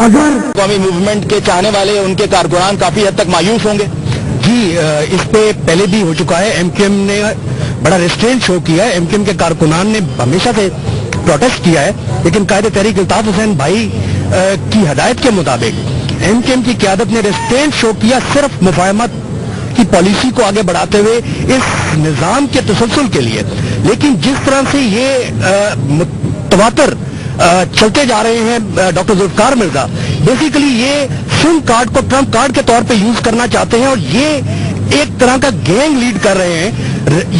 अगर कौमी मूवमेंट के चाहने वाले उनके कारकुनान काफी हद तक मायूस होंगे। जी इस पे पहले भी हो चुका है, एमक्यूएम ने बड़ा रेस्ट्रेंट शो किया है, एमक्यूएम के कारकुनान ने हमेशा से प्रोटेस्ट किया है, लेकिन कायदे तहरीक अल्ताफ हुसैन भाई की हदायत के मुताबिक एमक्यूएम की क़यादत ने रेस्ट्रेंट शो किया सिर्फ मुफाहमत की पॉलिसी को आगे बढ़ाते हुए इस निज़ाम के तसलसल के लिए। लेकिन जिस तरह से ये तवातर चलते जा रहे हैं डॉक्टर जुल्फ़िकार मिर्जा बेसिकली ये सिम कार्ड को ट्रम्प कार्ड के तौर पे यूज करना चाहते हैं और ये एक तरह का गैंग लीड कर रहे हैं।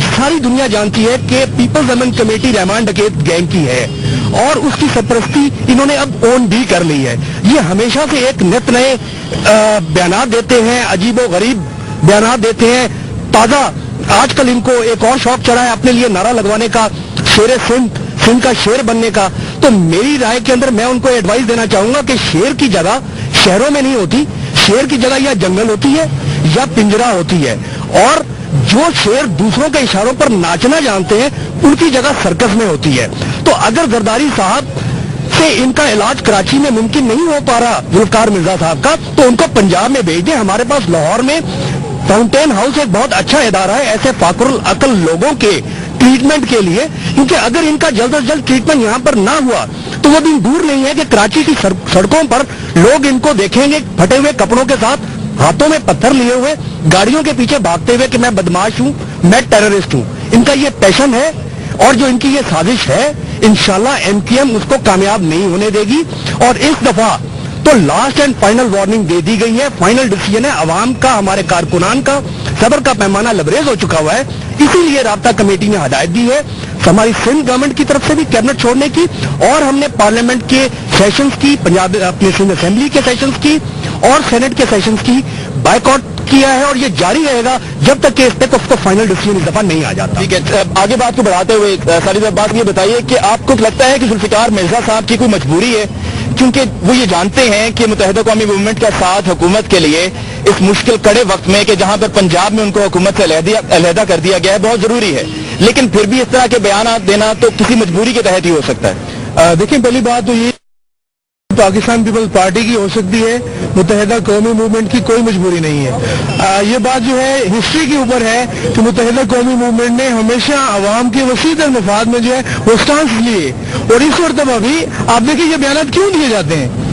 सारी दुनिया जानती है कि पीपल्स अमेंड कमेटी रहमान डकैत गैंग की है और उसकी सरपरस्ती इन्होंने अब ओन भी कर ली है। ये हमेशा से एक नित नए बयानात देते हैं, अजीबो गरीब बयानात देते हैं। ताजा आजकल इनको एक और शौक चढ़ा है अपने लिए नारा लगवाने का, शेर सिंध का शेर बनने का। तो मेरी राय के अंदर मैं उनको एडवाइस देना चाहूंगा कि शेर की जगह शहरों में नहीं होती, शेर की जगह या जंगल होती है या पिंजरा होती है, और जो शेर दूसरों के इशारों पर नाचना जानते हैं उनकी जगह सर्कस में होती है। तो अगर जरदारी साहब से इनका इलाज कराची में मुमकिन नहीं हो पा रहा जुल्फ़िकार मिर्जा साहब का, तो उनको पंजाब में भेज दें। हमारे पास लाहौर में फाउंटेन हाउस एक बहुत अच्छा इदारा है ऐसे फाकुरुल अकल लोगों के ट्रीटमेंट के लिए, क्योंकि अगर इनका जल्द से जल्द ट्रीटमेंट यहाँ पर ना हुआ तो वो दिन दूर नहीं है कि कराची की सड़कों पर लोग इनको देखेंगे फटे हुए कपड़ों के साथ, हाथों में पत्थर लिए हुए, गाड़ियों के पीछे भागते हुए कि मैं बदमाश हूँ, मैं टेररिस्ट हूँ। इनका ये पैशन है और जो इनकी ये साजिश है इंशाल्लाह एमक्यूएम उसको कामयाब नहीं होने देगी। और इस दफा तो लास्ट एंड फाइनल वार्निंग दे दी गई है, फाइनल डिसीजन है अवाम का, हमारे कारकुनान का सब्र का पैमाना लबरेज हो चुका हुआ है। इसीलिए राब्ता कमेटी ने हदायत दी है हमारी सिंध गवर्नमेंट की तरफ से भी कैबिनेट छोड़ने की, और हमने पार्लियामेंट के सेशंस की, पंजाब अपनी सिंध असेंबली के सेशंस की और सेनेट के सेशंस की बायकॉट किया है, और ये जारी रहेगा जब तक कि इस तक उसको फाइनल डिसीजन इस दफा नहीं आ जाता। ठीक है, आगे बात को बढ़ाते हुए सारी बात ये बताइए कि आपको लगता है कि जुल्फ़िकार मिर्जा साहब की कोई मजबूरी है, क्योंकि वो ये जानते हैं कि मुत्तहिदा कौमी मूवमेंट का साथ हुकूमत के लिए इस मुश्किल कड़े वक्त में कि जहां पर पंजाब में उनको हुकूमत से अलहदा कर दिया गया है बहुत जरूरी है, लेकिन फिर भी इस तरह के बयान देना तो किसी मजबूरी के तहत ही हो सकता है। देखिए पहली बात तो ये पाकिस्तान पीपल्स पार्टी की हो सकती है, मुत्तहिदा कौमी मूवमेंट की कोई मजबूरी नहीं है। ये बात जो है हिस्ट्री के ऊपर है कि मुत्तहिदा कौमी मूवमेंट ने हमेशा अवाम के वसीतर मफाद में जो है वो स्टांस लिए, और इस मरतबा भी आप देखिए ये बयान क्यों दिए जाते हैं।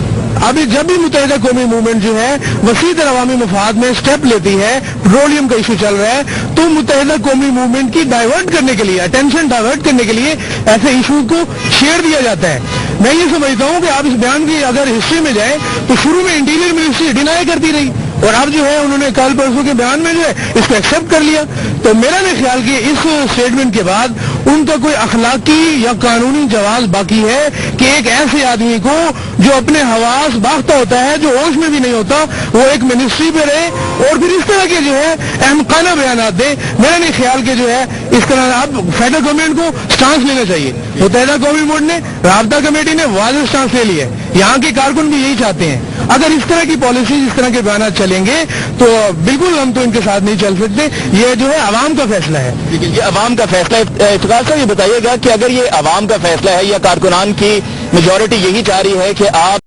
अभी जब भी मुत्तहिदा कौमी मूवमेंट जो है वसीतर अवामी मफाद में स्टेप लेती है, पेट्रोलियम का इशू चल रहा है, तो मुत्तहिदा कौमी मूवमेंट की डाइवर्ट करने के लिए, अटेंशन डाइवर्ट करने के लिए ऐसे इशू को छेड़ दिया जाता है। मैं ये समझता हूँ कि आप इस बयान की अगर हिस्ट्री में जाए तो शुरू में इंटीरियर मिनिस्ट्री डिनाई करती रही, और अब जो है उन्होंने कल परसों के बयान में जो है इसको एक्सेप्ट कर लिया। तो मेरा नहीं ख्याल कि इस स्टेटमेंट के बाद उनका कोई अखलाकी या कानूनी जवाब बाकी है कि एक ऐसे आदमी को जो अपने हवास बाख्ता होता है, जो होश में भी नहीं होता, वो एक मिनिस्ट्री पे रहे और फिर इस तरह के जो है अहमकाना बयान दे। मेरा नहीं ख्याल कि जो है इस तरह अब फेडरल गवर्नमेंट को स्टांस लेना चाहिए। मुत्तहिदा कौमी मूवमेंट ने, राब्ता कमेटी ने वाज़ेह स्टांस ले लिया है, यहाँ के कारकुन भी यही चाहते हैं। अगर इस तरह की पॉलिसी, इस तरह के बयान चलेंगे तो बिल्कुल हम तो इनके साथ नहीं चल सकते। ये जो है अवाम का फैसला है। ये अवाम का फैसला है। इफ्तिखार साहब ये बताइएगा कि अगर ये अवाम का फैसला है या कारकुनान की मेजॉरिटी यही चाह रही है कि आप